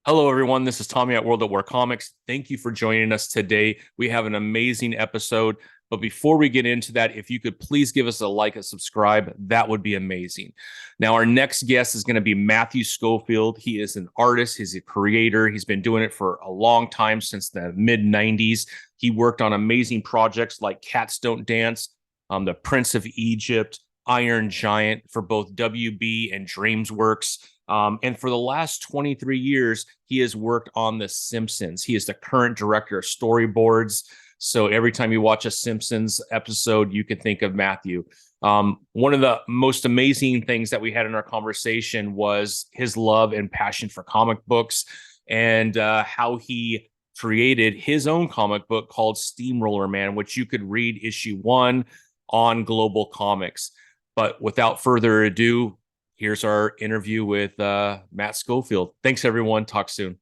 Hello, everyone. This is Tommy at World at War Comics. Thank you for joining us today. We have an amazing episode. But before we get into that, if you could please give us a like, a subscribe, that would be amazing. Now, our next guest is going to be Matthew Schofield. He is an artist, he's a creator. He's been doing it for a long time, since the mid 90s. He worked on amazing projects like Cats Don't Dance, The Prince of Egypt, Iron Giant for both WB and DreamsWorks. And for the last 23 years, he has worked on The Simpsons. He is the current director of storyboards. So every time you watch a Simpsons episode, you can think of Matthew. One of the most amazing things that we had in our conversation was his love and passion for comic books, and how he created his own comic book called Steamroller Man, which you could read issue 1 on Global Comics. But without further ado, here's our interview with Matt Schofield. Thanks, everyone. Talk soon.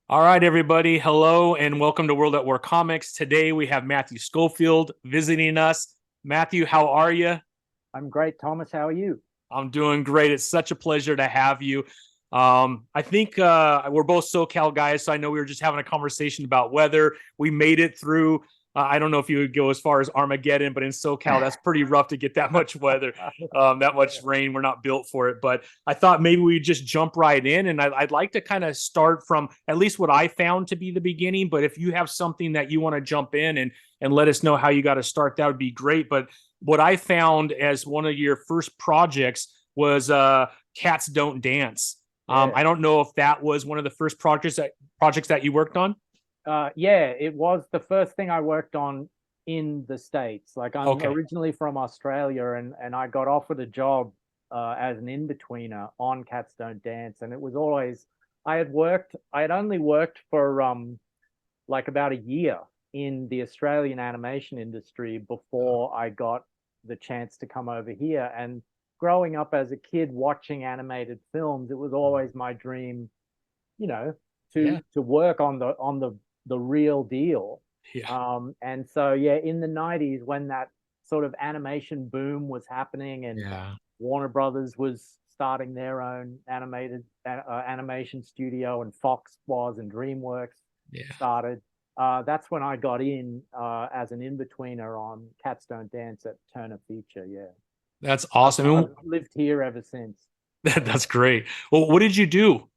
All right, everybody. Hello, and welcome to World at War Comics. Today, we have Matthew Schofield visiting us. Matthew, how are you? I'm great, Thomas. How are you? I'm doing great. It's such a pleasure to have you. I think we're both SoCal guys, so I know we were just having a conversation about weather. We made it through. I don't know if you would go as far as Armageddon, but in SoCal, that's pretty rough to get that much weather, that much rain. We're not built for it. But I thought maybe we just jump right in. And I'd like to kind of start from at least what I found to be the beginning. But if you have something that you want to jump in and let us know how you got to start, that would be great. But what I found as one of your first projects was Cats Don't Dance. I don't know if that was one of the first projects that you worked on. Yeah, it was the first thing I worked on in the States. Like I'm originally from Australia, and I got offered a job as an in-betweener on Cats Don't Dance, and it was always I had only worked for like about a year in the Australian animation industry before I got the chance to come over here. And growing up as a kid watching animated films, it was always my dream, you know, to work on the real deal. And so yeah, in the 90s, when that sort of animation boom was happening, and Warner Brothers was starting their own animation studio, and Fox was, and DreamWorks started, that's when I got in as an in-betweener on Cats Don't Dance at Turner Feature. That's awesome. I've lived here ever since. That's great. Well, what did you do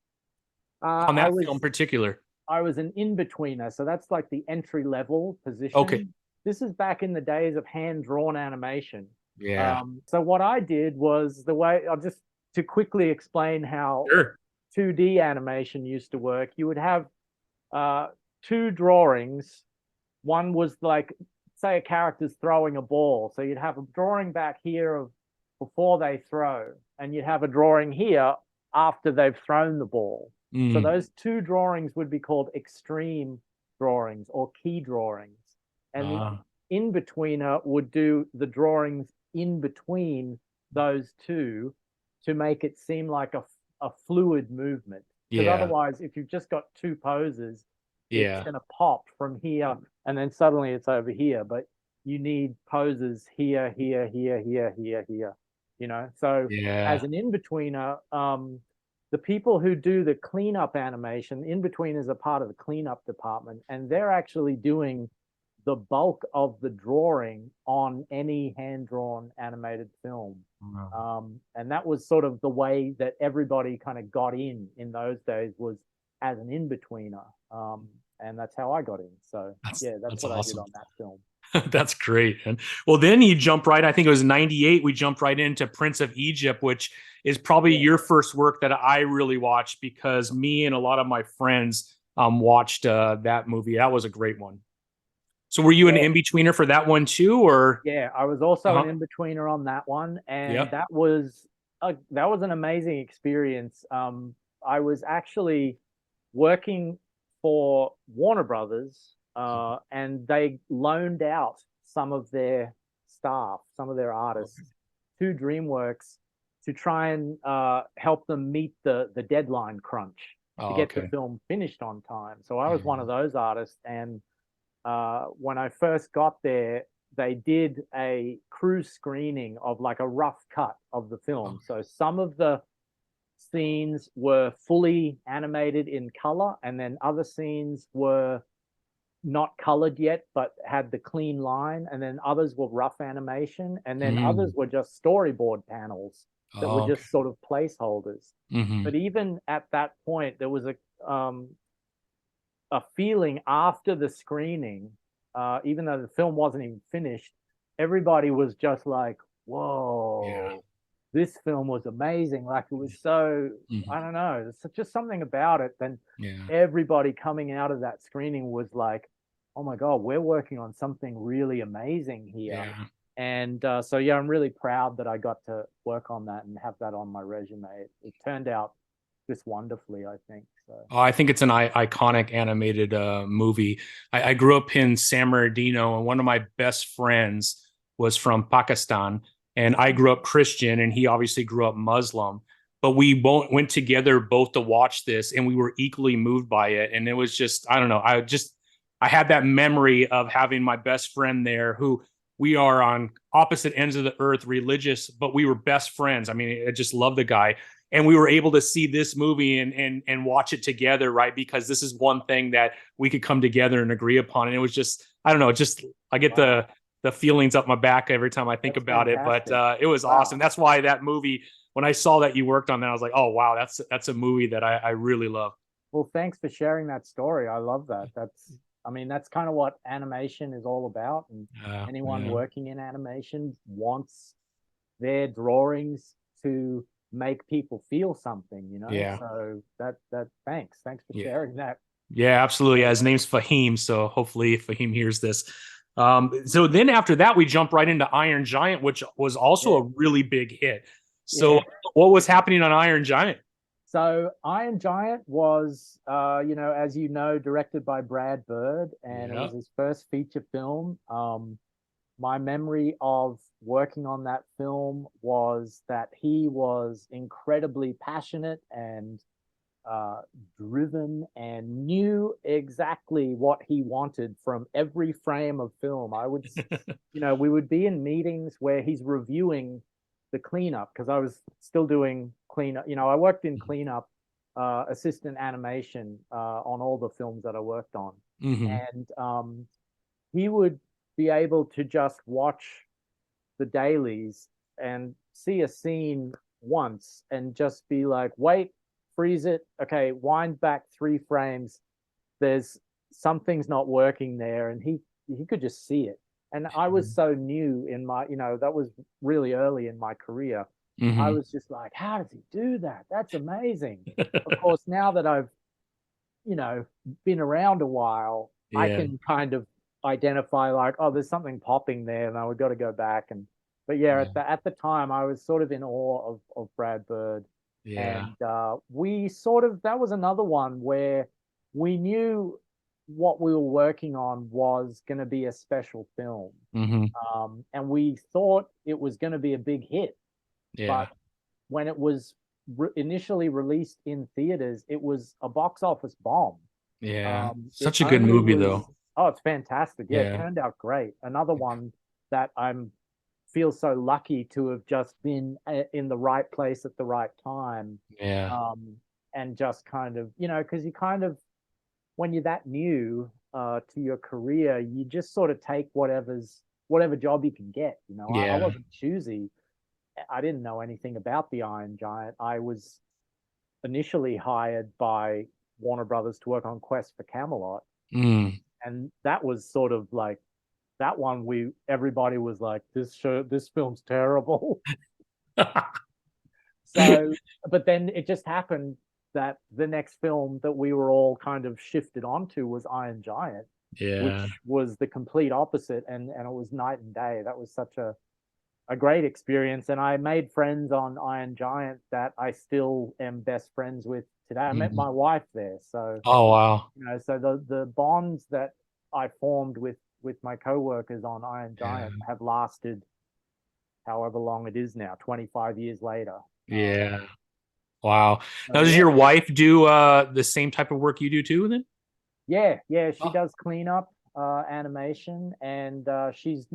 on that I was film in particular? I was an in-betweener, so that's like the entry level position. Okay. This is back in the days of hand-drawn animation. Yeah. So what I did was the way I'll just to quickly explain how Sure. 2D animation used to work. You would have two drawings. One was like, say, a character's throwing a ball, so you'd have a drawing back here of before they throw, and you'd have a drawing here after they've thrown the ball. So those two drawings would be called extreme drawings or key drawings. And the in-betweener would do the drawings in between those two to make it seem like a fluid movement. Because otherwise, if you've just got two poses, it's going to pop from here and then suddenly it's over here. But you need poses here, here, here, here, here, here. So as an in-betweener, the people who do the cleanup animation, in-betweeners are part of the cleanup department, and they're actually doing the bulk of the drawing on any hand-drawn animated film. And that was sort of the way that everybody kind of got in those days, was as an in-betweener. And that's how I got in. So that's what awesome. I did on that film. That's great. And well, then you jump right, I think it was 98, we jumped right into Prince of Egypt, which is probably your first work that I really watched, because me and a lot of my friends watched that movie. That was a great one. So were you an in-betweener for that one too, or? Yeah, I was also an in-betweener on that one, and that was an amazing experience. I was actually working for Warner Brothers, and they loaned out some of their staff, some of their artists, to DreamWorks to try and help them meet the deadline crunch to get the film finished on time. So I was one of those artists, and when I first got there, they did a crew screening of like a rough cut of the film. So some of the scenes were fully animated in color, and then other scenes were not colored yet, but had the clean line, and then others were rough animation, and then others Mm. were just storyboard panels that were Oh, okay. just sort of placeholders. Hmm. But even at that point, there was a feeling after the screening, even though the film wasn't even finished, everybody was just like, Yeah. "Whoa, this film was amazing!" Like it was so, I Hmm. don't know, there's just something about it. Then Yeah. everybody coming out of that screening was like, "Oh my God, we're working on something really amazing here." Yeah. And so, yeah, I'm really proud that I got to work on that and have that on my resume. It turned out just wonderfully, I think. So, Oh, I think it's an iconic animated movie. I grew up in San Bernardino, and one of my best friends was from Pakistan, and I grew up Christian, and he obviously grew up Muslim. But we both went together both to watch this, and we were equally moved by it. And it was just, I don't know, I had that memory of having my best friend there, who we are on opposite ends of the earth, religious, but we were best friends. I mean, I just love the guy, and we were able to see this movie and watch it together, right? Because this is one thing that we could come together and agree upon. And it was just, I don't know, just I get wow, the feelings up my back every time I think that's about it. But fantastic. it was awesome. Wow. That's why that movie, when I saw that you worked on that, I was like, oh wow, that's a movie that I really love. Well, thanks for sharing that story. I love that. I mean, that's kind of what animation is all about. And anyone Yeah, working in animation wants their drawings to make people feel something, you know? yeah, So thanks for yeah. sharing that. Yeah, absolutely. Yeah, his name's Fahim, so hopefully Fahim hears this. So then after that, we jump right into Iron Giant, which was also Yeah. a really big hit. So Yeah. what was happening on Iron Giant? So Iron Giant was, as you know, directed by Brad Bird, and it Yeah. was his first feature film. My memory of working on that film was that he was incredibly passionate and uh, driven and knew exactly what he wanted from every frame of film. We would be in meetings where he's reviewing the cleanup because I was still doing cleanup. I worked in cleanup, assistant animation on all the films that I worked on. Hmm. And he would be able to just watch the dailies and see a scene once and just be like, wait, freeze it. Okay, wind back 3 frames. There's something's not working there. And he could just see it. And I was so new in my, that was really early in my career. I Hmm. was just like, how does he do that? That's amazing. Of course, now that I've, you know, been around a while, I Yeah. can kind of identify like, oh, there's something popping there, and I would got to go back and. But yeah, Yeah. at the time, I was sort of in awe of Brad Bird, Yeah. and we sort of that was another one where we knew what we were working on was going to be a special film, Hmm. and we thought it was going to be a big hit. Yeah. But when it was initially released in theaters, it was a box office bomb. Yeah. It Such a good only movie was, though. oh, it's fantastic. Yeah, it Yeah. turned out great. Another one that I'm feel so lucky to have just been in the right place at the right time. Yeah. Um, and just kind of, because you kind of, when you're that new to your career, you just sort of take whatever job you can get. I Yeah. wasn't choosy. I didn't know anything about the Iron Giant. I was initially hired by Warner Brothers to work on Quest for Camelot, Mm. and that was sort of like that one. We everybody was like, this film's terrible." So, but then it just happened that the next film that we were all kind of shifted onto was Iron Giant, Yeah. which was the complete opposite, and it was night and day. That was such a great experience, and I made friends on Iron Giant that I still am best friends with today. I met Mhm. my wife there, so Oh wow. so the bonds that I formed with my coworkers on Iron Yeah. Giant have lasted however long it is now, 25 years later. Yeah. Wow. So Now, does yeah, your wife do the same type of work you do too then? yeah, she Oh. does cleanup animation, and she's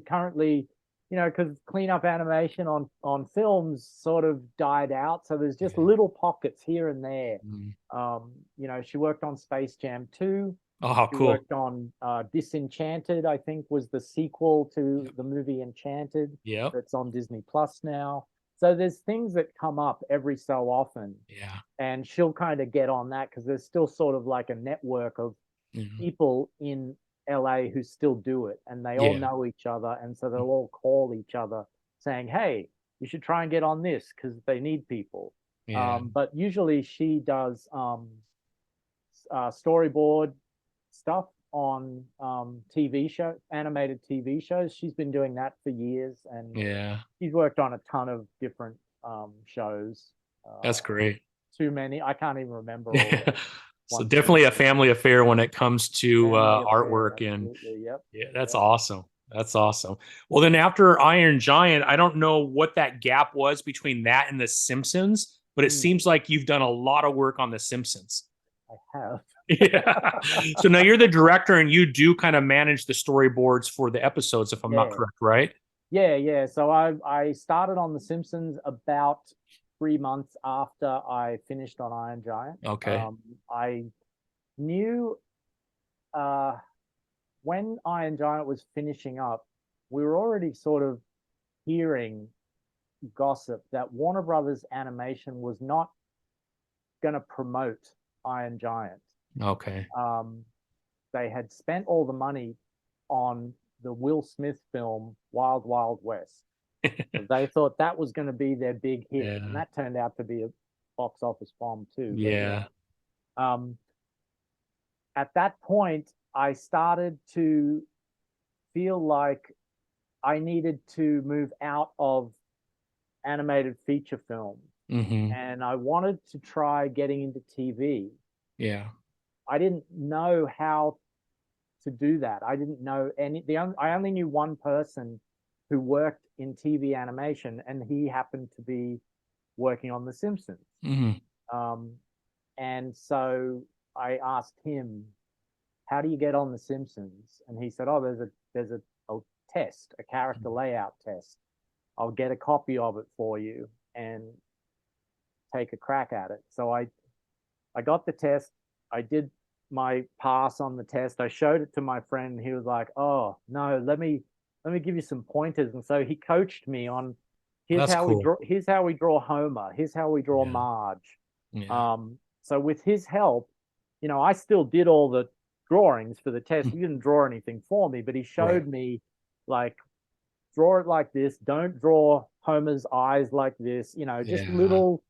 currently because cleanup animation on films sort of died out, so there's just little pockets here and there. Mm. She worked on Space Jam 2. Oh, She cool. worked on Disenchanted, I think was the sequel to the movie Enchanted. Yep. That's on Disney Plus now. So there's things that come up every so often, Yeah. and she'll kind of get on that because there's still sort of like a network of Mhm. people in LA who still do it, and they all Yeah. know each other, and so they'll all call each other saying, "Hey, you should try and get on this because they need people." Yeah. But usually she does storyboard stuff on TV show, animated TV shows. She's been doing that for years, and Yeah. she's worked on a ton of different shows. That's great. Too many, I can't even remember all the So ones she's definitely a done. family affair when it comes to Family affair, artwork, and absolutely. Yep. yeah, that's Yep. awesome. That's awesome. Well, then after Iron Giant, I don't know what that gap was between that and The Simpsons, but it seems like you've done a lot of work on The Simpsons. I have. Yeah. So now you're the director and you do kind of manage the storyboards for the episodes, if I'm not Yeah. correct, right? Yeah. So I started on The Simpsons about 3 months after I finished on Iron Giant. Okay. I knew uh, when Iron Giant was finishing up, we were already sort of hearing gossip that Warner Brothers Animation was not going to promote Iron Giant. Okay. They had spent all the money on the Will Smith film Wild Wild West. So they thought that was going to be their big hit, Yeah. and that turned out to be a box office bomb too. But Yeah. at that point, I started to feel like I needed to move out of animated feature film, Hmm. and I wanted to try getting into TV. Yeah. I didn't know how to do that. I didn't know I only knew one person who worked in TV animation, and he happened to be working on The Simpsons. Hmm. Um, and so I asked him, "How do you get on The Simpsons?" And he said, "Oh, there's a test, a character layout test. I'll get a copy of it for you and take a crack at it." So I got the test. I did my pass on the test. I showed it to my friend. And he was like, "Oh no, let me give you some pointers." And so he coached me on here's That's how we cool. draw here's how we draw Homer. Here's how we draw Yeah. Marge. Yeah. So with his help, I still did all the drawings for the test. He didn't draw anything for me, but he showed Right. me like draw it like this. Don't draw Homer's eyes like this. Just Yeah. little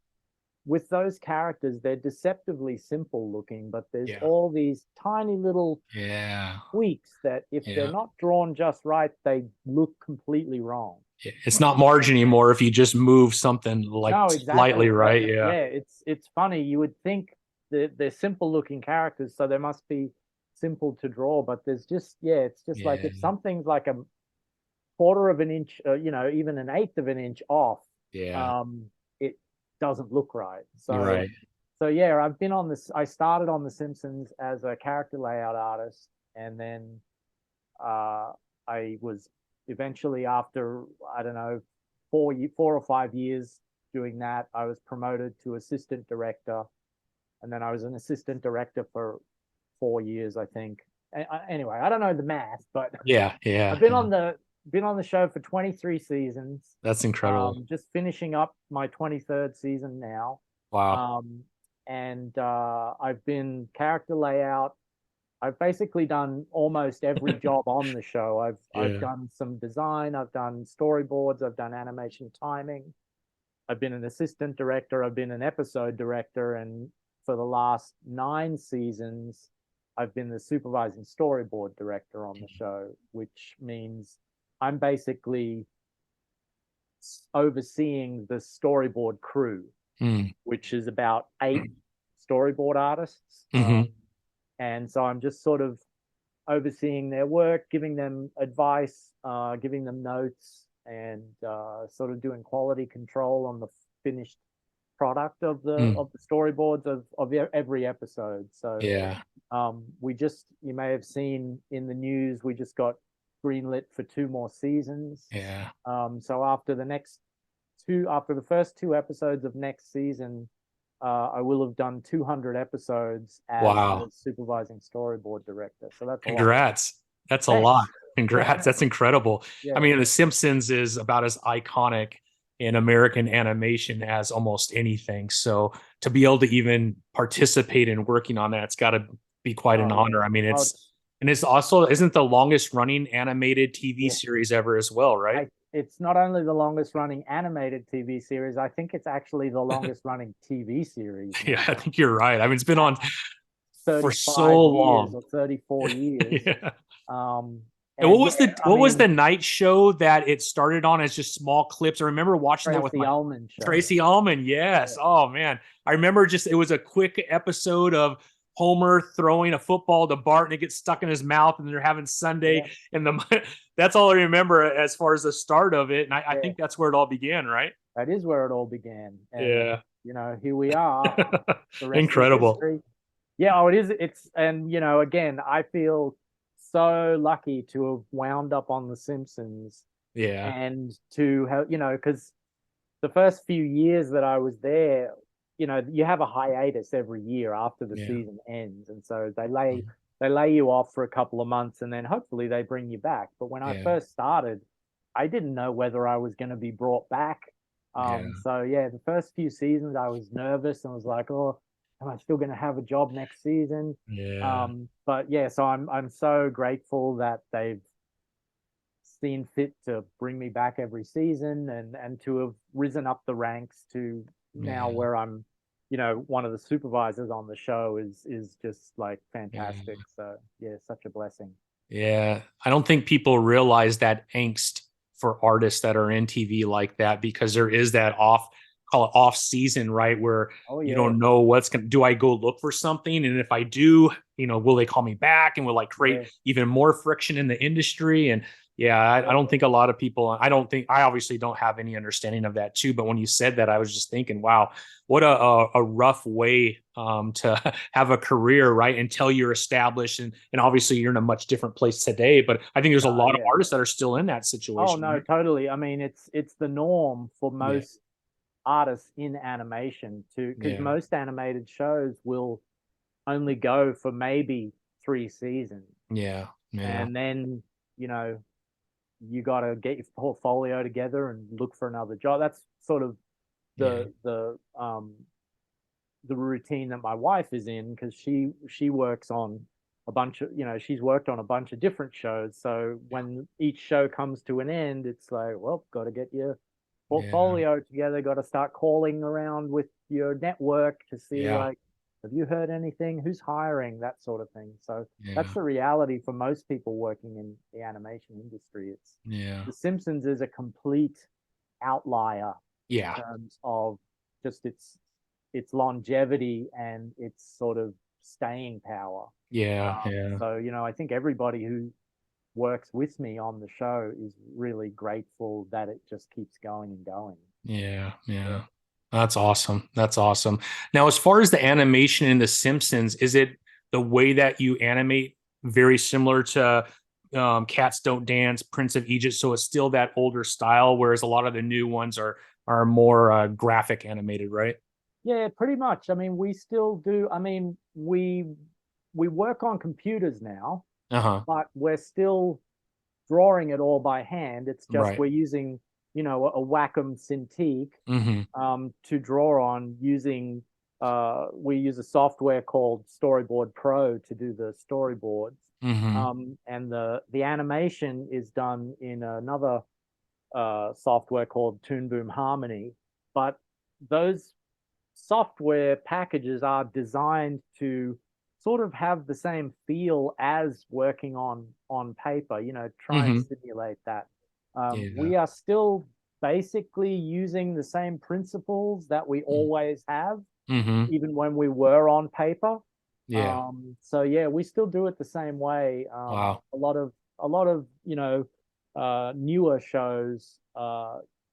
with those characters, they're deceptively simple looking, but there's Yeah. all these tiny little Yeah. tweaks that if they're Yeah. not drawn just right, they look completely wrong. It's not Marge anymore if you just move something like No, slightly, exactly. right? Yeah. Yeah, it's funny. You would think that they're simple looking characters, so they must be simple to draw, but there's just it's just like Yeah. if something's like a quarter of an inch, even an eighth of an inch off, Yeah. it doesn't look right. You're So right. so yeah, I've been on this. I started on The Simpsons as a character layout artist, and then I was eventually, after I don't know 4 or 5 years doing that, I was promoted to assistant director, and then I was an assistant director for 4 years, I think. Anyway, I don't know the math, but Yeah. Yeah. I've been Yeah. on the show for 23 seasons. That's incredible. Just finishing up my 23rd season now. Wow. Um, and I've been character layout. I've basically done almost every job on the show. I've Yeah. done some design, I've done storyboards, I've done animation timing. I've been an assistant director, I've been an episode director, and for the last 9 seasons, I've been the supervising storyboard director on the show, which means I'm basically overseeing the storyboard crew, Mm. which is about 8 storyboard artists. Hmm. And so I'm just sort of overseeing their work, giving them advice, giving them notes, and sort of doing quality control on the finished product of the Mm. storyboards of every episode. So Yeah. you may have seen in the news, we just got greenlit for 2 more seasons. Yeah. So after the first 2 episodes of next season, I will have done 200 episodes as Wow. the supervising storyboard director. So that's a lot. Congrats. That's a lot. Thanks. Congrats. That's incredible. I Yeah. mean, The Simpsons is about as iconic in American animation as almost anything. So to be able to even participate in working on that, it's got to be quite an Oh yeah. honor. I mean, Oh, it's also isn't the longest running animated TV yeah. series ever as well, right? It's not only the longest running animated TV series, I think it's actually the longest running TV series Yeah, I now. think you're right. I mean, it's been on for 35 so years long. or 34 years. Yeah. Um, And what and was yeah, the I what was mean, the night show that it started on as just small clips? I remember watching that with Tracy my Ullman show. Tracy Ullman. Yes. Yeah. Oh man. I remember just it was a quick episode of Homer throwing a football to Bart and it gets stuck in his mouth and they're having Sunday Yeah. and the that's all I remember as far as the start of it. And I Yeah. think that's where it all began, right? That is where it all began. And, Yeah. here we are. The rest is Incredible. history. Yeah, oh, it is. And, again, I feel so lucky to have wound up on The Simpsons Yeah. and to have, because the first few years that I was there, you have a hiatus every year after the Yeah. season ends. And so they lay you off for a couple of months and then hopefully they bring you back. But when I Yeah. first started, I didn't know whether I was going to be brought back. Yeah. So yeah, the first few seasons I was nervous and was like, oh, am I still going to have a job next season? Yeah. But yeah, so I'm so grateful that they've seen fit to bring me back every season and to have risen up the ranks to now Yeah. where I'm, one of the supervisors on the show is just like Yeah. fantastic. So yeah, such a blessing. Yeah. I don't think people realize that angst for artists that are in TV like that because there is that call it off season, right? Where Oh you yeah, don't know do I go look for something? And if I do, will they call me back and will like create yeah, even more friction in the industry? And yeah, I don't think a lot of people, I obviously don't have any understanding of that too. But when you said that, I was just thinking, wow, what a rough way to have a career, right? Until you're established. And obviously you're in a much different place today. But I think there's a lot of yeah. artists that are still in that Oh situation, no, right? totally. I mean, it's the norm for Yeah. most artists in animation because Yeah. most animated shows will only go for maybe 3 seasons, Yeah. Yeah. and then you know you got to get your portfolio together and look for another job. That's sort of Yeah. the routine that my wife is in because she works on a bunch of she's worked on a bunch of different shows. So when each show comes to an end, it's like, well, got to get your Yeah. portfolio together, got to start calling around with your network to see Yeah. like, have you heard anything, who's hiring, that sort of thing. So Yeah. that's the reality for most people working in the animation industry. It's Yeah. The Simpsons is a complete outlier in Yeah. terms of just its longevity and its sort of staying power. Yeah. Yeah. So I think everybody who works with me on the show is really grateful that it just keeps going and going. Yeah. Yeah. Yeah. That's awesome. That's awesome. Now, as far as the animation in The Simpsons, is it the way that you animate very similar to Cats Don't Dance, Prince of Egypt? So it's still that older style, whereas a lot of the new ones are more graphic animated, right? Yeah, pretty much. I mean, we still do. I mean, we work on computers now, Uh-huh. but we're still drawing it all by hand. It's just Right. we're using, a Wacom Cintiq Mm-hmm. to draw on using. We use a software called Storyboard Pro to do the storyboards, Mm-hmm. and the animation is done in another software called Toon Boom Harmony. But those software packages are designed to sort of have the same feel as working on paper, try and Mm-hmm. simulate that. Yeah. We are still basically using the same principles that we always have, Mm-hmm. even when we were on paper. Yeah. So yeah, we still do it the same way. Wow. A lot of newer shows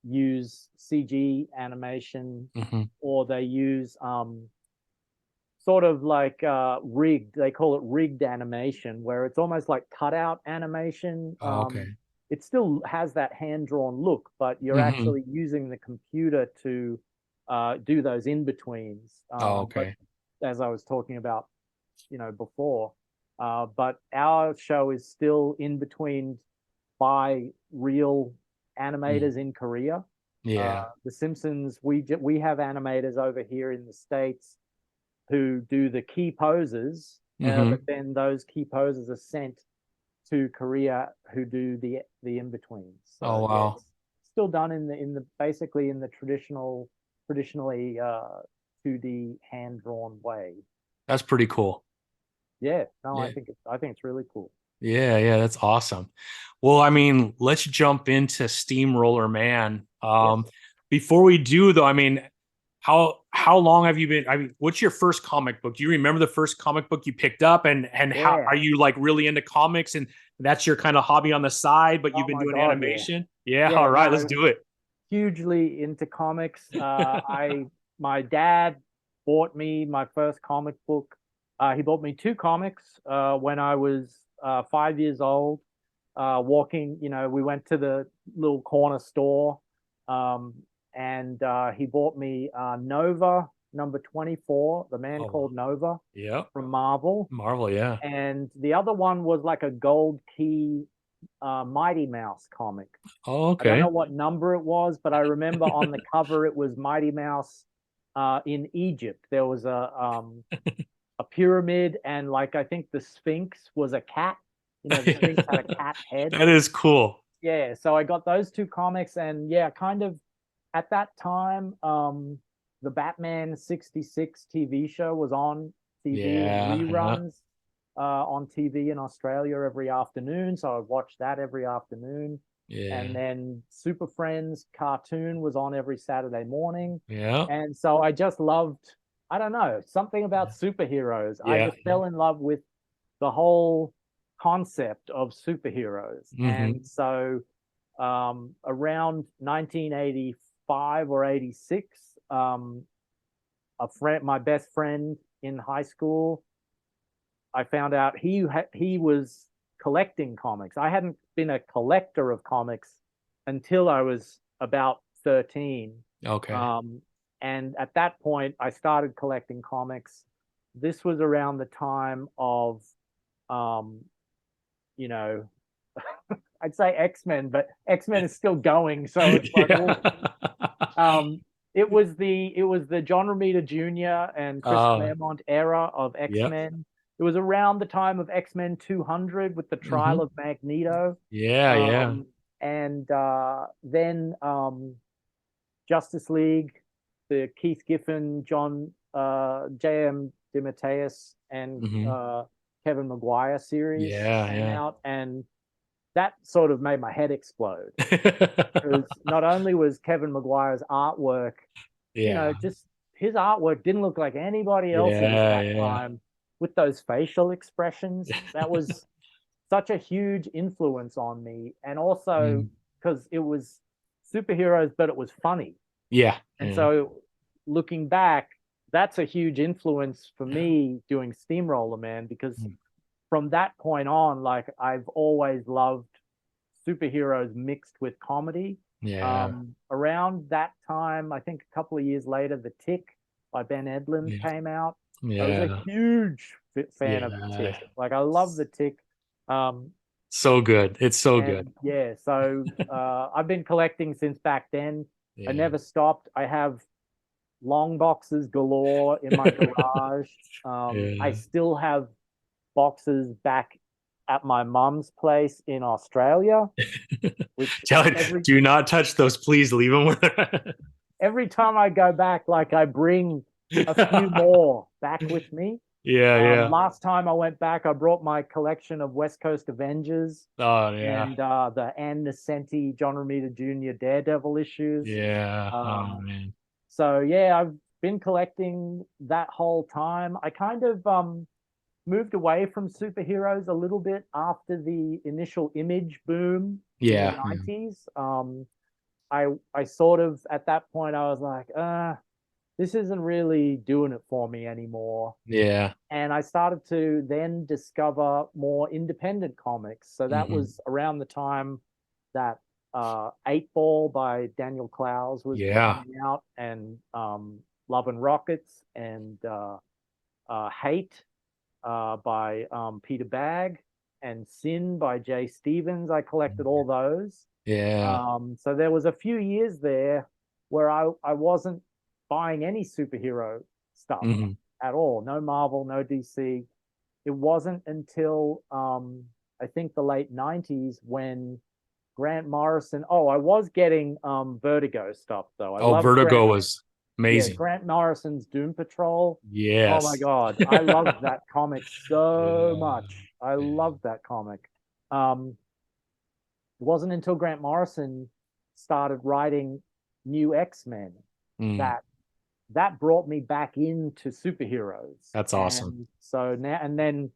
use CG animation, Mm-hmm. or they use sort of like rigged. They call it rigged animation, where it's almost like cutout animation. Oh, okay. It still has that hand-drawn look, but you're Hmm. actually using the computer to do those in-betweens. Oh, But okay. as I was talking about, before, but our show is still in between by real Mm. animators in Korea. Yeah. The Simpsons, we have animators over here in the States who do the key poses, Hmm. but then those key poses are sent to Korea who do the in betweens. Oh, So yeah, wow. it's still done in the basically in the traditionally 2D hand drawn way. That's pretty cool. Yeah, no, Yeah. I think it's really cool. Yeah, yeah, that's awesome. Well, I mean, let's jump into Steamroller Man. Yes. Before we do though, I mean, how long have you been? I mean, what's your first comic book? Do you remember the first comic book you picked up, and how Yeah. are you like really into comics and that's your kind of hobby on the side, but you've Oh been my doing God, yeah. animation? Yeah, all Yeah, right, let's no, do it. hugely into comics. My dad bought me my first comic book. He bought me two comics when I was 5 years old. Walking, we went to the little corner store, um, and he bought me Nova number 24, The Man Oh, Called Nova yeah. from Marvel, Marvel, yeah. and the other one was like a gold key Mighty Mouse comic. Oh, I don't know okay. what number it was, but I remember on the cover it was Mighty Mouse in Egypt. There was a pyramid, and like I think the Sphinx was a cat. The Sphinx had a cat head. That is cool. Yeah, so I got those two comics, and yeah, kind of at that time, the Batman 66 TV show was on TV in Yeah, yeah, reruns on TV in Australia every afternoon. So I watched that every afternoon. yeah, And then Super Friends cartoon was on every Saturday morning. yeah, And so I just loved, I don't know, something about superheroes. I yeah. just fell in love with the whole concept of superheroes. Hmm. And so around 1985 or 86, my best friend in high school, I found out he was collecting comics. I hadn't been a collector of comics until I was about 13. Okay. Um, and at that point, I started collecting comics. This was around the time of, um, you know, I'd say X-Men, but X-Men is still going, so it's like, Yeah. well, it was the John Romita Jr. and Chris Uh, Claremont era of yeah. X-Men. It was around the time of X-Men 200 with the trial Hmm. of Magneto. Yeah, yeah. And then Justice League, the Keith Giffen, J.M. DeMatteis, and Hmm. Kevin Maguire series Yeah, came yeah. out, and that sort of made my head explode because not only was Kevin Maguire's artwork, Yeah, just his artwork didn't look like anybody else's at yeah, that yeah. time with those facial expressions. That was such a huge influence on me. And also Mm. because it was superheroes, but it was funny. Yeah, And yeah. so looking back, that's a huge influence for me doing Steamroller Man because Mm. from that point on, like I've always loved superheroes mixed with comedy. Yeah, Around that time, I think a couple of years later, The Tick by Ben Edlund yeah, came out. I was a yeah, huge fan of The yeah. Tick. Like I love The Tick. Um, So good. It's so good. and yeah, so I've been collecting since back then. I Yeah. never stopped. I have long boxes galore in my garage. I Yeah. still have boxes back at my mum's place in Australia, which Tell it, every do not touch those. Please leave them where they're at. every time I go back, like I bring a few more back with me. Yeah, yeah. Last time I went back, I brought my collection of West Coast Avengers Oh, yeah. and the Ann Nesenti, John Romita Jr. Daredevil issues. Yeah. Oh, Um, man. so yeah, I've been collecting that whole time. I kind of moved away from superheroes a little bit after the initial image boom in the Yeah. Yeah. 90s. I sort of at that point I was like, this isn't really doing it for me anymore. Yeah. And I started to then discover more independent comics. So that Hmm. was around the time that Eight Ball by Daniel Clowes was Yeah. coming out, and Love and Rockets, and Hate by Peter Bagg, and Sin by Jay Stevens. I collected all those. Yeah. So there was a few years there where I wasn't buying any superhero stuff Hmm. at all. No Marvel, no DC. It wasn't until I think the late 90s when Grant Morrison. Oh, I was getting Vertigo stuff though. I Oh, loved Grant. Vertigo was Yeah, amazing. Grant Morrison's Doom Patrol. Oh my Yes. God, I loved that comic so Yeah. much. I Yeah. loved that comic. Um, it wasn't until Grant Morrison started writing New X-Men Mm, that that brought me back into superheroes. that's awesome. And so now, and then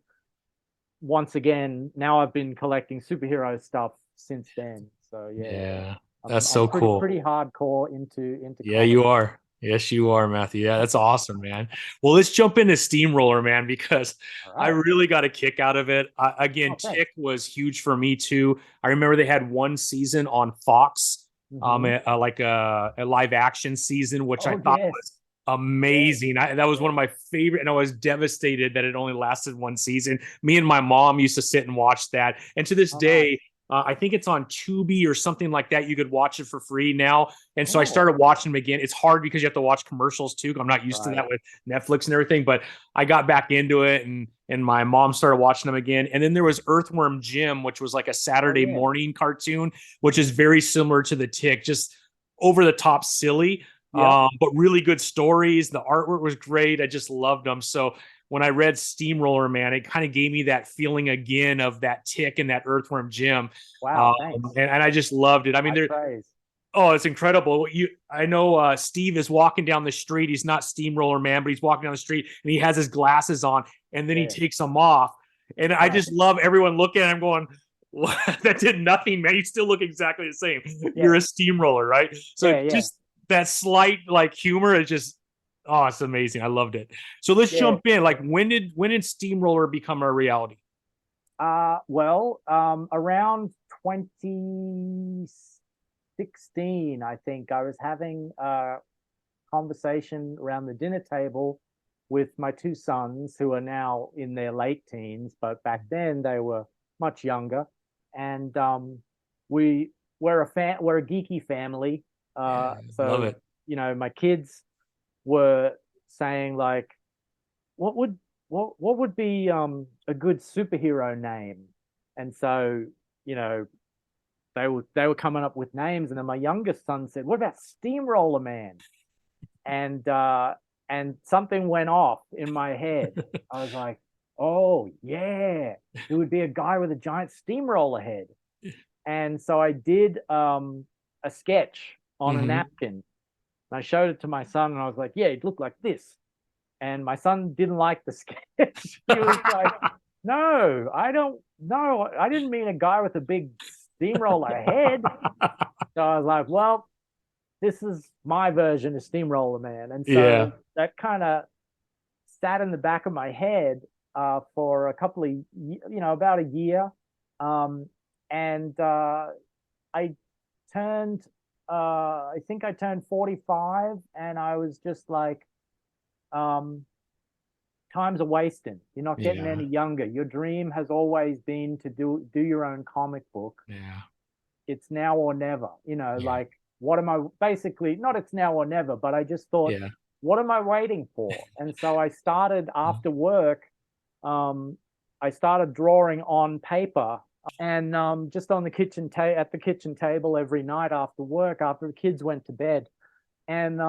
once again, now I've been collecting superhero stuff since then. So yeah, Yeah. I'm That's I'm so cool. pretty hardcore into Yeah, you comics. are. Yes, you are, Matthew. Yeah, that's awesome, man. Well, let's jump into Steamroller, man, because All I right. really got a kick out of it. Again, Oh, thanks. Tick was huge for me too. I remember they had one season on Fox, Hmm. like a live action season, which I Oh thought yes, was yes, amazing. That was one yes. of my favorite, and I was devastated that it only lasted one season. Me and my mom used to sit and watch that, and to this Oh nice. day, I think it's on Tubi or something like that. You could watch it for free now. And so I Oh, started watching them again. It's hard because you have to watch commercials too. I'm not used to right. that with Netflix and everything, but I got back into it, and my mom started watching them again. And then there was Earthworm Jim, which was like a Oh Saturday yeah. morning cartoon, which is Hmm. very similar to the Tick, just over the top silly, Yep. but really good stories. The artwork was great. I just loved them. So when I read Steamroller Man, it kind of gave me that feeling again of that Tick and that Earthworm Jim. Wow. Thanks. And I just loved it. I mean, High there, praise. oh, it's incredible. I know Steve is walking down the street. He's not Steamroller Man, but he's walking down the street and he has his glasses on, and then he Yeah. takes them off. And I Right. just love everyone looking at him going, that did nothing, man. You still look exactly the same. You're Yeah. a steamroller, right? So Yeah. Yeah. just that slight like humor is just, oh, it's amazing. I loved it. So let's Yeah. jump in. Like when did Steamroller become a reality? Well, around 2016, I think I was having a conversation around the dinner table with my two sons, who are now in their late teens, but back then they were much younger. And we we're a geeky family. Yeah, love So it. my kids were saying like, what would what would be a good superhero name? And so, you know, they were coming up with names, and then my youngest son said, "What about Steamroller Man?" And something went off in my head. I was like, "Oh yeah, it would be a guy with a giant steamroller head." And so I did a sketch on a Hmm. napkin. And I showed it to my son, and I was like, "Yeah, it looked like this." And my son didn't like the sketch. He was like, "No, I don't. No, I didn't mean a guy with a big steamroller head." So I was like, "Well, this is my version of Steamroller Man." And Yeah. so that kind of sat in the back of my head for a couple of, about a year. Um, and I turned, I think I turned 45, and I was just like, um, time's a wasting. You're not getting Yeah. any younger. Your dream has always been to do your own comic book. Yeah. It's now or never. Yeah. Like, what am I basically not it's now or never, but I just thought, Yeah. what am I waiting for? And so I started after work, um, I started drawing on paper, and just on the at the kitchen table every night after work, after the kids went to bed. And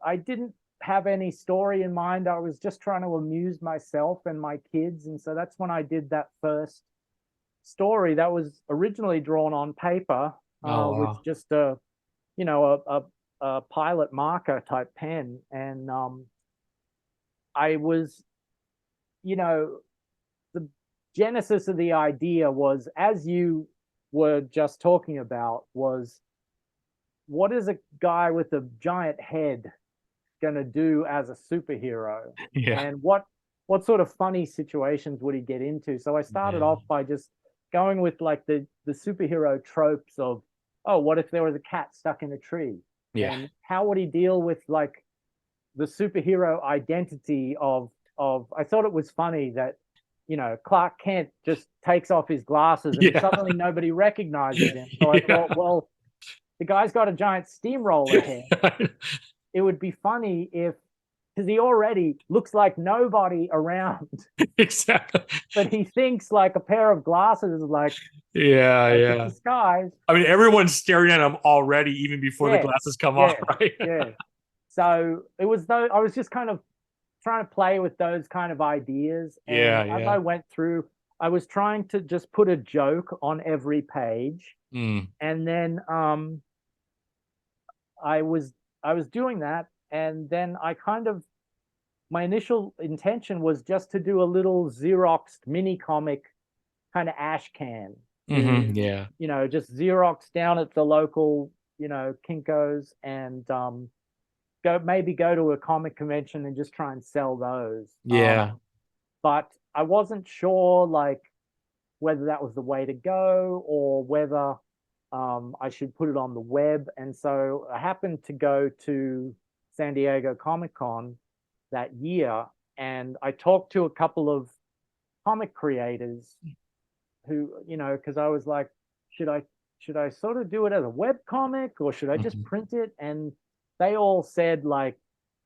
I didn't have any story in mind. I was just trying to amuse myself and my kids. And so that's when I did that first story that was originally drawn on paper, Oh with wow. just a pilot marker type pen. And I was, you know, the genesis of the idea was, as you were just talking about, was what is a guy with a giant head going to do as a superhero? Yeah. And what sort of funny situations would he get into? So I started Yeah. off by just going with like the superhero tropes of, oh, what if there was a cat stuck in a tree? Yeah. And how would he deal with like the superhero identity of I thought it was funny that, you know, Clark Kent just takes off his glasses and Yeah. suddenly nobody recognizes him. So I thought, Yeah. well, the guy's got a giant steamroller head. It would be funny if, because he already looks like nobody around, Exactly. but he thinks like a pair of glasses is Yeah, like a yeah. disguise. I mean, everyone's staring at him already, even before the Yeah, glasses come off, yeah, right? yeah. So it was though I was just kind of trying to play with those kind of ideas, and Yeah, as I yeah. went through, I was trying to just put a joke on every page, Mm, and then I was I was doing that, and then I kind of my initial intention was just to do a little Xeroxed mini comic kind of ash can to, yeah. you know, just Xerox down at the local, you know, Kinko's and go to a comic convention and just try and sell those. Yeah. But I wasn't sure like whether that was the way to go or whether I should put it on the web. And so I happened to go to San Diego Comic Con that year, and I talked to a couple of comic creators who, you know, because I was like, should I should I sort of do it as a web comic or should I just Mhm. print it? And they all said like,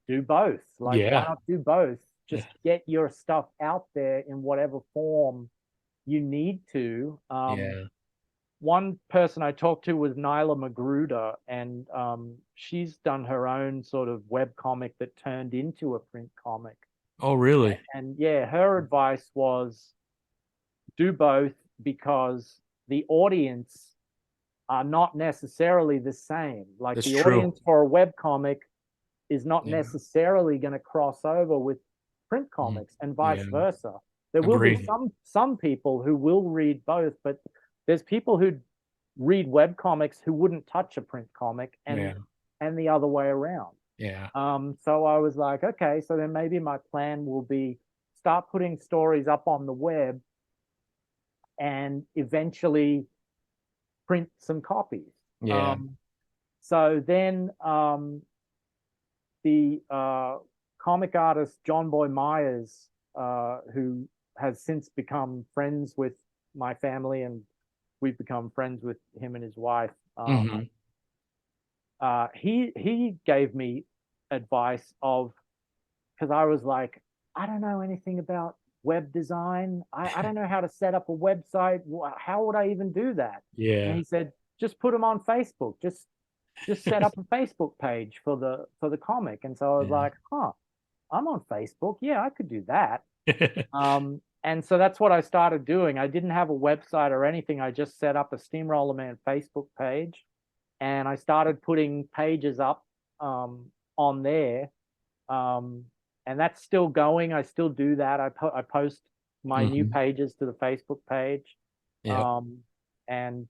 do both. Like, why Yeah. not do both? Yeah. Just get your stuff out there in whatever form you need to. Yeah. One person I talked to was Nyla Magruder, and she's done her own sort of web comic that turned into a print comic. Oh, really? And yeah, her advice was do both because the audience are not necessarily the same. Like That's the true. audience for a web comic is not Yeah. necessarily going to cross over with print Mm, comics and vice yeah. versa. There will be Agreed. some people who will read both, but there's people who read web comics who wouldn't touch a print comic Yeah. and the other way around. Yeah. So I was like, okay, so then maybe my plan will be start putting stories up on the web and eventually print some copies. Yeah. So then the comic artist John Boy Myers, who has since become friends with my family, and we've become friends with him and his wife. hmm He gave me advice of because I was like, I don't know anything about web design. I don't know how to set up a website. How would I even do that? And Yeah. he said, just put them on Facebook. Just set up a Facebook page for the comic. And so I was Yeah. like, huh, I'm on Facebook. Yeah, I could do that. And so that's what I started doing. I didn't have a website or anything. I just set up a Steamrollerman Facebook page, and I started putting pages up on there. Um, and that's still going. I still do that. I post my new hmm pages to the Facebook page. Yep. Um, and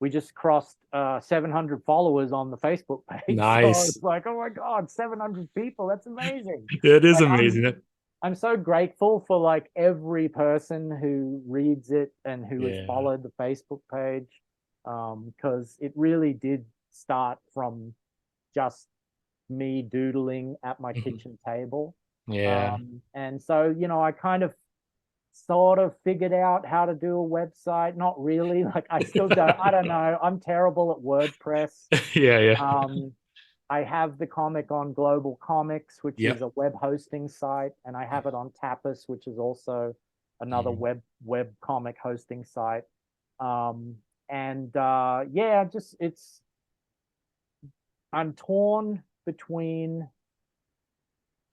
we just crossed 700 followers on the Facebook page. So I was Nice. like, oh my God, 700 people. That's amazing. It is Like amazing. I'm so grateful for like every person who reads it and who has Yeah. followed the Facebook page. Because it really did start from just me doodling at my Mhm. kitchen table. Yeah. And so, you know, I kind of sort of figured out how to do a website. Not really. Like I still don't, I don't know. I'm terrible at WordPress. Yeah. Yeah. Um, I have the comic on Global Comics, which is Yep. a web hosting site, and I have it on Tapas, which is also another Mhm. web comic hosting site. Um, and yeah, just it's I'm torn between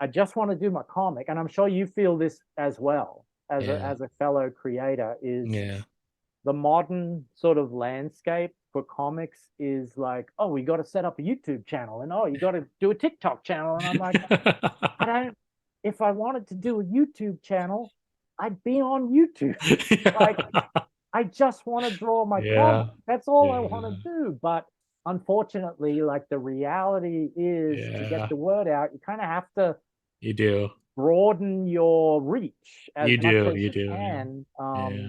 I just want to do my comic, and I'm sure you feel this as well Yeah. as a fellow creator, is Yeah. the modern sort of landscape for comics is like, oh, we got to set up a YouTube channel, and oh, you got to do a TikTok channel, and I'm like, I don't. If I wanted to do a YouTube channel, I'd be on YouTube. Like, I just want to draw my comic. Yeah. That's all I want Yeah. to do. But unfortunately, like the reality is to get Yeah, the word out, you kind of have to you do. broaden your reach as You much do. as You you do. can. Yeah.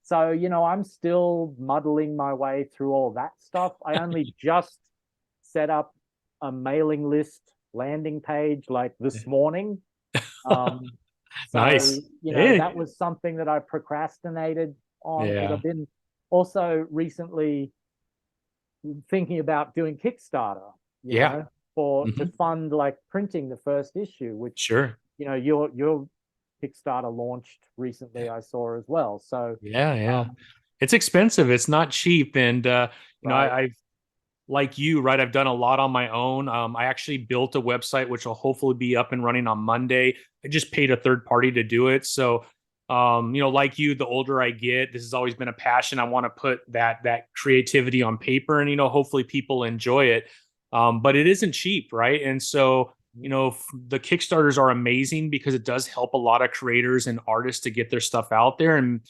So, I'm still muddling my way through all that stuff. I only just set up a mailing list landing page like this morning. Um, so, Nice. Hey. that was something that I procrastinated on because Yeah. I've been also recently thinking about doing Kickstarter, Yeah. for to Hmm. fund like printing the first issue, which Sure. your Kickstarter launched recently, I saw as well. So, Yeah. Yeah. um, It's expensive. It's not cheap. And, right, I've, like you, right? I've done a lot on my own. I actually built a website, which will hopefully be up and running on Monday. I just paid a third party to do it. So, like you, the older I get, this has always been a passion. I want to put that creativity on paper, and hopefully people enjoy it. But it isn't cheap, right? And so, the Kickstarters are amazing because it does help a lot of creators and artists to get their stuff out there and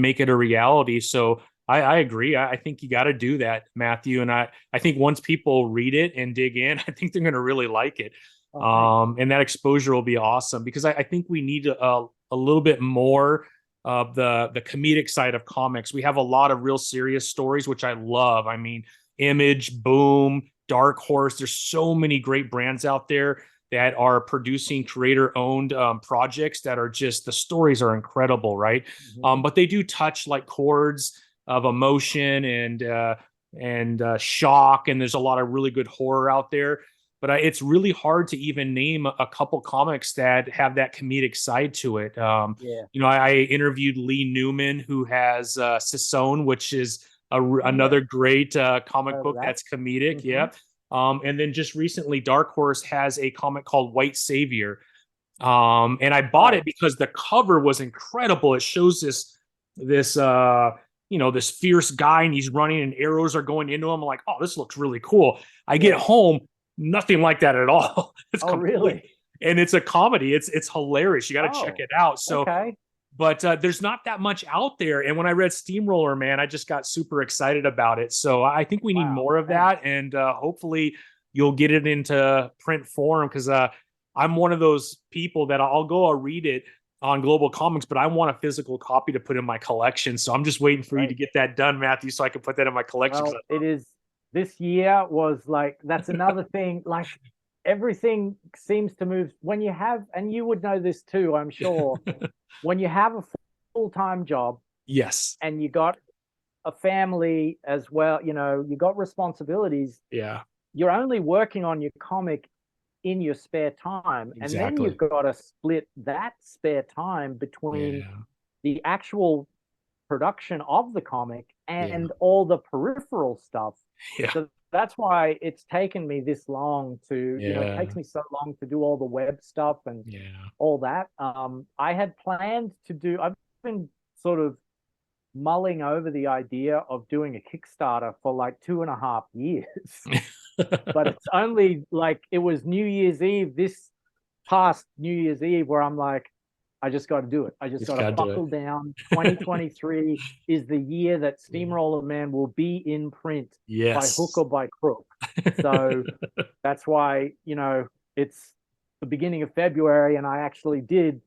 make it a reality. So I agree. I think you got to do that, Matthew. And I think once people read it and dig in, I think they're going to really like it. oh, thanks. And that exposure will be awesome because I think we need a little bit more of the comedic side of comics. We have a lot of real serious stories, which I love. I mean, Image, Boom, Dark Horse. There's so many great brands out there that are producing creator owned projects that are just the stories are incredible, right? Mhm. But they do touch like chords of emotion and shock, and there's a lot of really good horror out there. But it's really hard to even name a couple comics that have that comedic side to it. Yeah. I interviewed Lee Newman, who has Sissone, which is Oh, yeah. another great comic Over book that. that's comedic. Hmm. Yeah. And then just recently, Dark Horse has a comic called White Savior. And I bought Right. it because the cover was incredible. It shows this this fierce guy, and he's running and arrows are going into him. I'm like, oh, this looks really cool. I get Yeah. home, nothing like that at all. It's Oh, complete, really? and it's a comedy. It's hilarious. You got to check Oh, it out. So, okay. but there's not that much out there. And when I read Steamroller Man, I just got super excited about it. So I think we need Wow. more of Thanks. that, and hopefully you'll get it into print form because I'm one of those people that I'll read it on Global Comics, but I want a physical copy to put in my collection. So I'm just waiting for you to Great. get that done, Matthew, so I can put that in my collection. Well, it is this year was like that's another thing. Like everything seems to move when you have, and you would know this too, I'm sure. When you have a full-time job Yes. and you got a family as well, you got responsibilities, Yeah. you're only working on your comic in your spare time. And then Exactly. you've got to split that spare time between Yeah. the actual production of the comic Yeah. and all the peripheral stuff. Yeah. So that's why it's taken me this long to, it takes Yeah. me so long to do all the web stuff and Yeah. all that. I had planned to do, I've been sort of mulling over the idea of doing a Kickstarter for like 2.5 years. But it's only like it was New Year's Eve, this past New Year's Eve, where I'm like, I just got to do it. I just Just got to gotta do buckle down. 2023 is the year that it. Steamroller Man will be in print by hook Yes. or by crook. So that's why, it's the beginning of February, and I actually did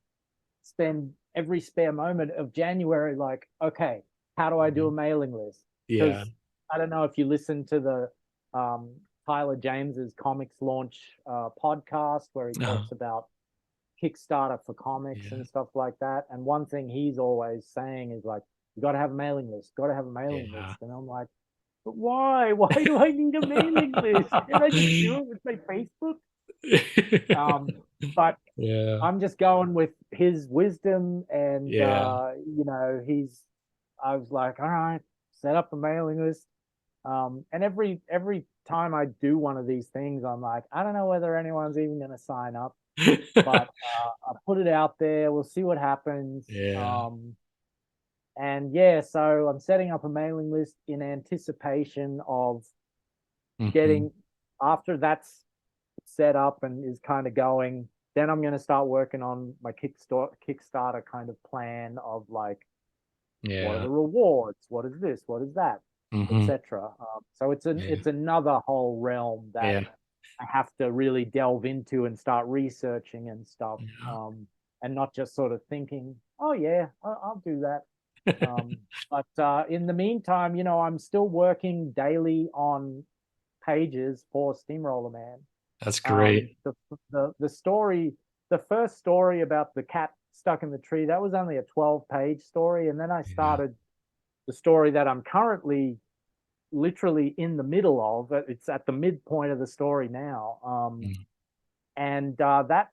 spend every spare moment of January like, okay, how do I do a mailing list? Yeah. Because I don't know if you listen to the um, Tyler James's comics launch podcast where he Uh, talks about Kickstarter for comics yeah. and stuff like that. And one thing he's always saying is like, you got to have a mailing list, got to have a mailing Yeah. list. And I'm like, but why? Why do I need a mailing list? Can I just do it with my Facebook? Um, but Yeah. I'm just going with his wisdom, and Yeah. I was like, all right, set up a mailing list. And every time I do one of these things, I'm like, I don't know whether anyone's even going to sign up, but I put it out there. We'll see what happens. Yeah. And yeah, so I'm setting up a mailing list in anticipation of Hmm. getting after that's set up and is kind of going. Then I'm going to start working on my Kickstarter kind of plan of like, what are Yeah. the rewards? What is this? What is that? Hmm. etc. So it's another whole realm that Yeah. I have to really delve into and start researching and stuff, and not just sort of thinking, oh yeah, I'll do that. Um, but in the meantime, I'm still working daily on pages for Steamroller Man. That's great. The story, the first story about the cat stuck in the tree, that was only a 12-page story, and then I Yeah. started the story that I'm currently literally in the middle of. It's at the midpoint of the story now, Mm. and that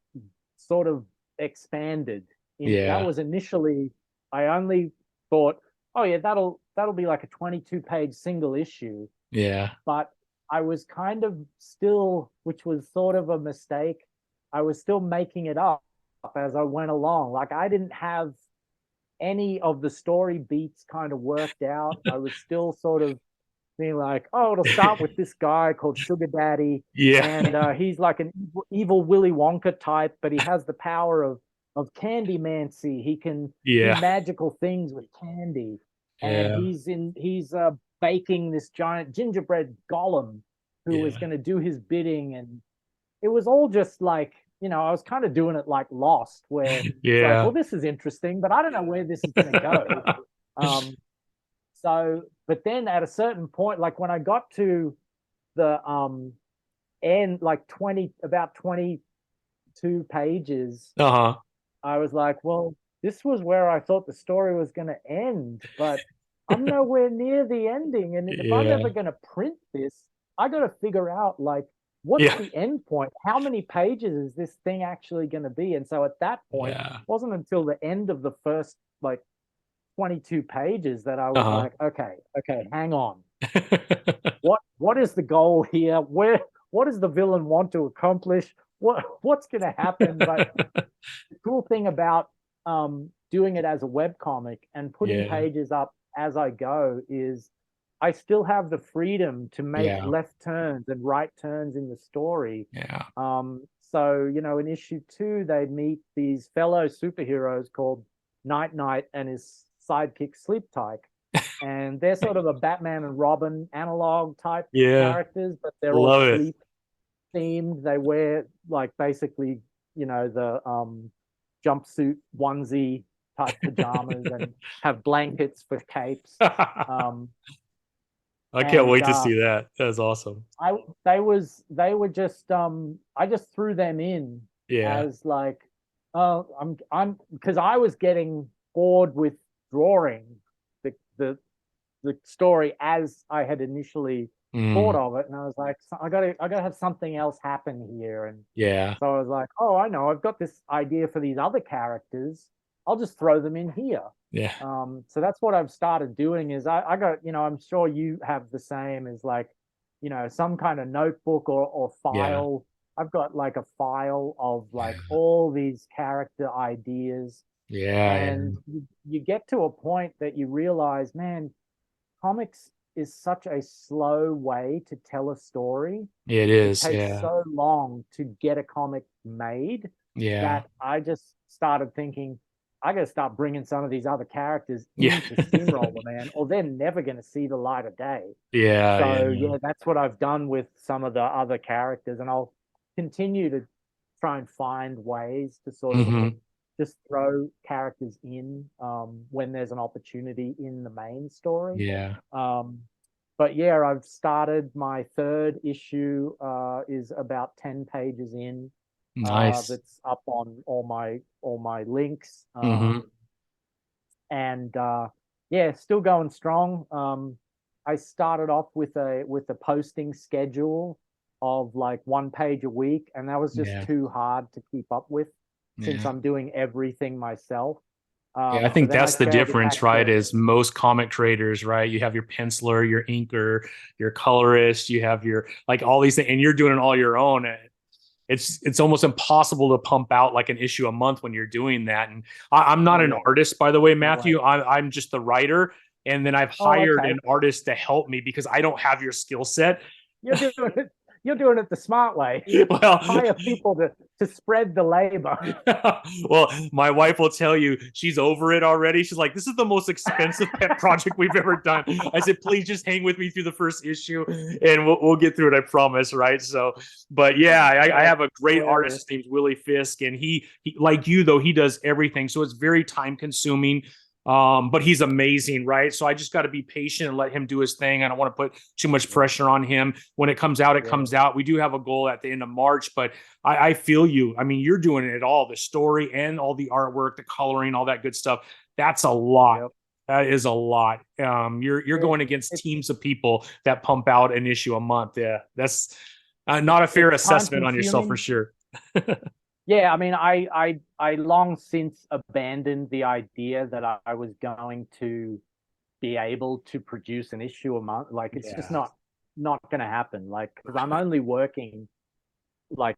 sort of expanded. That Yeah. was initially, I only thought, oh yeah, that'll be like a 22-page single issue, Yeah. but I was kind of still, which was sort of a mistake. I was still making it up as I went along. Like I didn't have any of the story beats kind of worked out. I was still sort of being like, oh, it'll start with this guy called Sugar Daddy, Yeah. and he's like an evil Willy Wonka type, but he has the power of candy mancy. He can do Yeah. magical things with candy, and Yeah. he's baking this giant gingerbread golem who is Yeah. going to do his bidding, and it was all just like, I was kind of doing it like Lost, where it's like, Yeah. well, this is interesting, but I don't know where this is going to go. Um, so, but then at a certain point, like when I got to the end, like about 22 pages, Uh-huh. I was like, well, this was where I thought the story was going to end, but I'm nowhere near the ending. And if I'm Yeah. ever going to print this, I got to figure out like, what's Yeah. the end point? How many pages is this thing actually going to be? And so at that point, Yeah. it wasn't until the end of the first like 22 pages that I was Uh-huh. like, okay, hang on. What is the goal here? What does the villain want to accomplish? What's going to happen? But the cool thing about doing it as a web comic and putting Yeah. pages up as I go is I still have the freedom to make Yeah. left turns and right turns in the story. Yeah. So in issue 2, they meet these fellow superheroes called Night Knight and his sidekick Sleep Tyke, and they're sort of a Batman and Robin analog type Yeah. characters, but they're all Love it. sleep themed. They wear like basically, the jumpsuit onesie type pajamas and have blankets for capes. Um, I can't and wait to see that. That's awesome. they were just I just threw them in Yeah. as like, I'm because I was getting bored with drawing the the the story as I had initially thought Mm. of it, and I was like, I gotta have something else happen here. And Yeah. so I was like, oh, I know, I've got this idea for these other characters. I'll just throw them in here. Yeah. So that's what I've started doing. Is I got, I'm sure you have the same, is like, some kind of notebook or Yeah. file. I've got like a file of like Yeah. all these character ideas, Yeah. and you get to a point that you realize, man, comics is such a slow way to tell a story. It It is. takes Yeah. so long to get a comic made Yeah. that I just started thinking, I got to start bringing some of these other characters Yeah. into Steamroller Man, or they're never going to see the light of day. Yeah. So Yeah. yeah, that's what I've done with some of the other characters, and I'll continue to try and find ways to sort of Hmm. just throw characters in when there's an opportunity in the main story. Yeah. Um, but yeah, I've started my third issue, is about 10 pages in. Nice. That's up on all my links. Hmm. And yeah, still going strong. I started off with a posting schedule of like 1 page a week, and that was just Yeah. too hard to keep up with since Yeah. I'm doing everything myself. Yeah, I So think then I that's the scaled it difference, back right? to, Is most comic traders, right? You have your penciler, your inker, your colorist, you have your like all these things, and you're doing it all your own. It's almost impossible to pump out like an issue a month when you're doing that. And I'm not oh an yeah, artist, by the way, no way. Matthew. I'm just the writer, and then I've Oh, hired okay. an artist to help me because I don't have your skill set. You're doing it. you're doing it the smart way. Well, Hire people to spread the labor. well, my wife will tell you she's over it already. She's like, this is the most expensive pet project we've ever done. I said, please just hang with me through the first issue and we'll get through it. I promise. Right. So, but yeah, I have a great artist named Willie Fisk, and he, like you though, he does everything. So it's very time consuming. But he's amazing, right? So I just got to be patient and let him do his thing. I don't want to put too much pressure on him. When it comes out, it comes out. We do have a goal at the end of March, but I feel you. I mean, you're doing it all, the story and all the artwork, the coloring, all that good stuff. That's a lot. Yep. That is a lot. You're going against teams of people that pump out an issue a month. Yeah, that's not a fair assessment on yourself for sure. Yeah, I mean, I long since abandoned the idea that I was going to be able to produce an issue a month. Like, it's just not going to happen. Like, because I'm only working like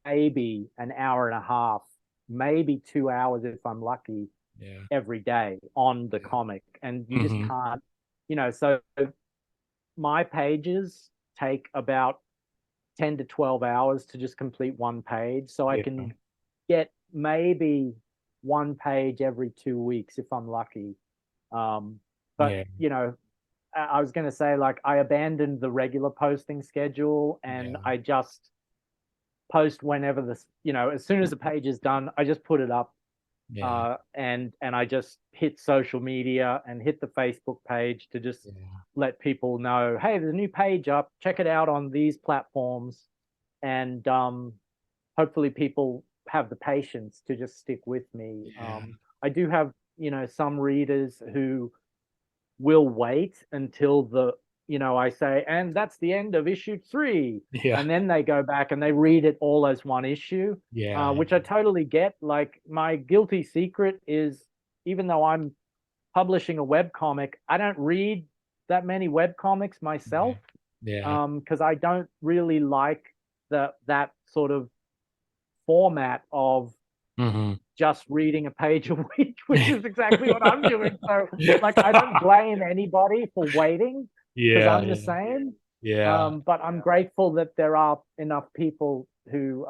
maybe an hour and a half, maybe 2 hours if I'm lucky, every day on the comic, and you just can't, So my pages take about 10 to 12 hours to just complete one page. So I can get maybe one page every 2 weeks if I'm lucky. But, I was going to say, like, I abandoned the regular posting schedule, and I just post whenever this, as soon as the page is done, I just put it up. And I just hit social media and hit the Facebook page to just let people know, hey, there's a new page up, check it out on these platforms. And hopefully people have the patience to just stick with me. I do have, some readers who will wait until I say, and that's the end of issue 3. And then they go back and they read it all as one issue, which I totally get. Like, my guilty secret is, even though I'm publishing a webcomic, I don't read that many webcomics myself. Because I don't really like that sort of format of just reading a page a week, which is exactly what I'm doing. So, like, I don't blame anybody for waiting, because I'm the same. But I'm grateful that there are enough people who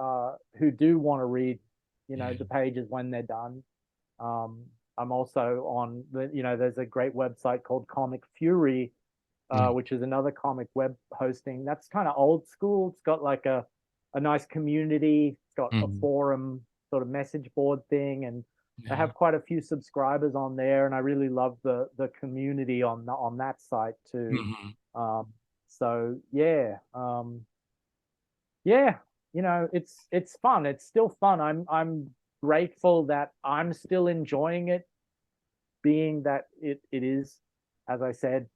do want to read, the pages when they're done. I'm also on there's a great website called Comic Fury, which is another comic web hosting. That's kind of old school. It's got like a nice community. It's got a forum sort of message board thing, and I have quite a few subscribers on there, and I really love the community on that site too. So it's fun. It's still fun. I'm grateful that I'm still enjoying it, being that it is, as I said,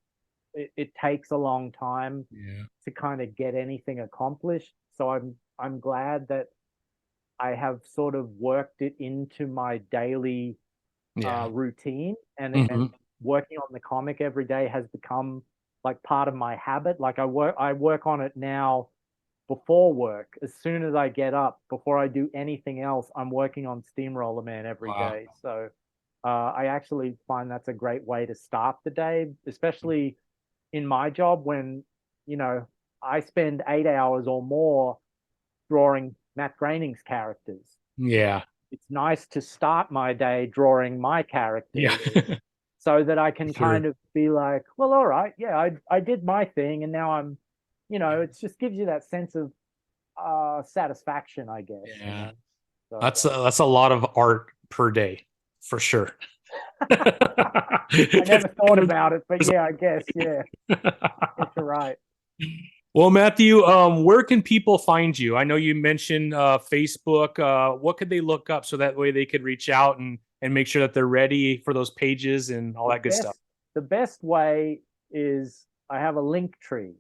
it takes a long time to kind of get anything accomplished. So I'm glad that I have sort of worked it into my daily routine, and working on the comic every day has become like part of my habit. Like, I work on it now before work. As soon as I get up, before I do anything else, I'm working on Steamroller Man every day. So I actually find that's a great way to start the day, especially in my job when, I spend 8 hours or more drawing Matt Groening's characters. It's nice to start my day drawing my characters so that I can kind of be like, well, all right, I did my thing, and now I'm, it just gives you that sense of satisfaction, I guess. So, that's a lot of art per day, for sure. I never thought about it, but I guess, you're right. Well, Matthew, where can people find you? I know you mentioned Facebook. What could they look up so that way they could reach out and make sure that they're ready for those pages and all that good stuff? The best way is I have a link tree.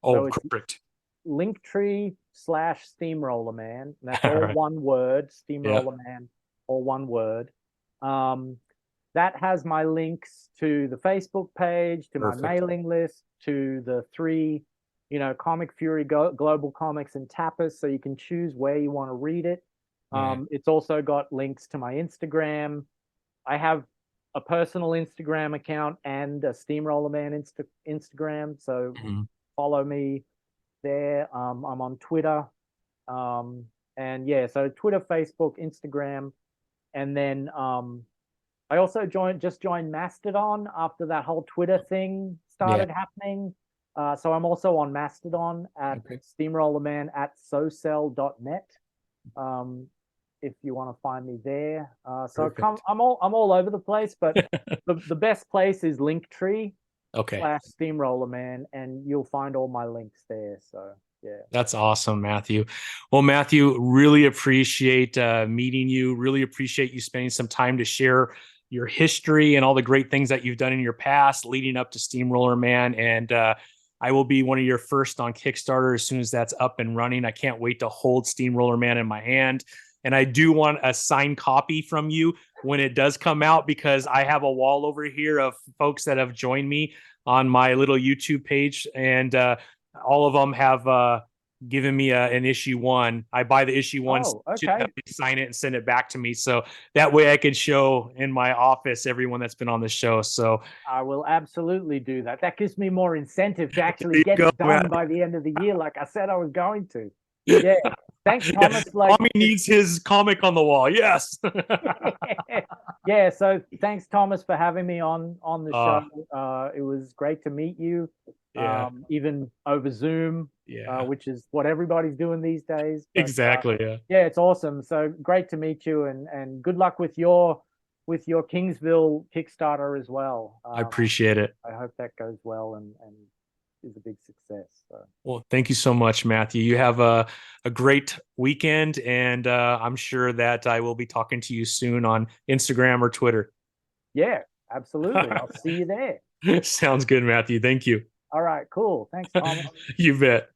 Oh, perfect. Linktree/Steamrollerman. That's all one word. Steamrollerman, all one word. That has my links to the Facebook page, to my mailing list, to the 3, Comic Fury, Global Comics, and Tapas, so you can choose where you want to read it. It's also got links to my Instagram. I have a personal Instagram account and a Steamroller Man Instagram, so follow me. there. I'm on Twitter. And yeah, so Twitter, Facebook, Instagram, and then I also just joined Mastodon after that whole Twitter thing Yeah. started happening. So I'm also on Mastodon at Okay. Steamrollerman at socell.net. If you want to find me there. So Perfect. I'm all over the place, but the best place is Linktree Okay. /Steamrollerman, and you'll find all my links there. So yeah. That's awesome, Matthew. Well, Matthew, really appreciate meeting you. Really appreciate you spending some time to share your history and all the great things that you've done in your past leading up to Steamroller Man. And I will be one of your first on Kickstarter as soon as that's up and running. I can't wait to hold Steamroller Man in my hand. And I do want a signed copy from you when it does come out, because I have a wall over here of folks that have joined me on my little YouTube page. And all of them have given me an issue 1. I buy the issue 1, Oh, okay. sign it and send it back to me. So that way I could show in my office everyone that's been on the show. So I will absolutely do that. That gives me more incentive to actually get it done by the end of the year, like I said I was going to. Yeah. Thanks, Thomas. Yes. Like, Tommy needs his comic on the wall. Yes. yeah. So thanks, Thomas, for having me on the show. It was great to meet you. Yeah. Even over Zoom, Yeah. which is what everybody's doing these days. But, Exactly. Yeah. yeah, it's awesome. So great to meet you, and good luck with your Kingsville Kickstarter as well. I appreciate it. I hope that goes well and is a big success. So. Well, thank you so much, Matthew. You have a great weekend, and I'm sure that I will be talking to you soon on Instagram or Twitter. Yeah, absolutely. I'll see you there. Sounds good, Matthew. Thank you. All right, cool. Thanks, Thomas. You bet.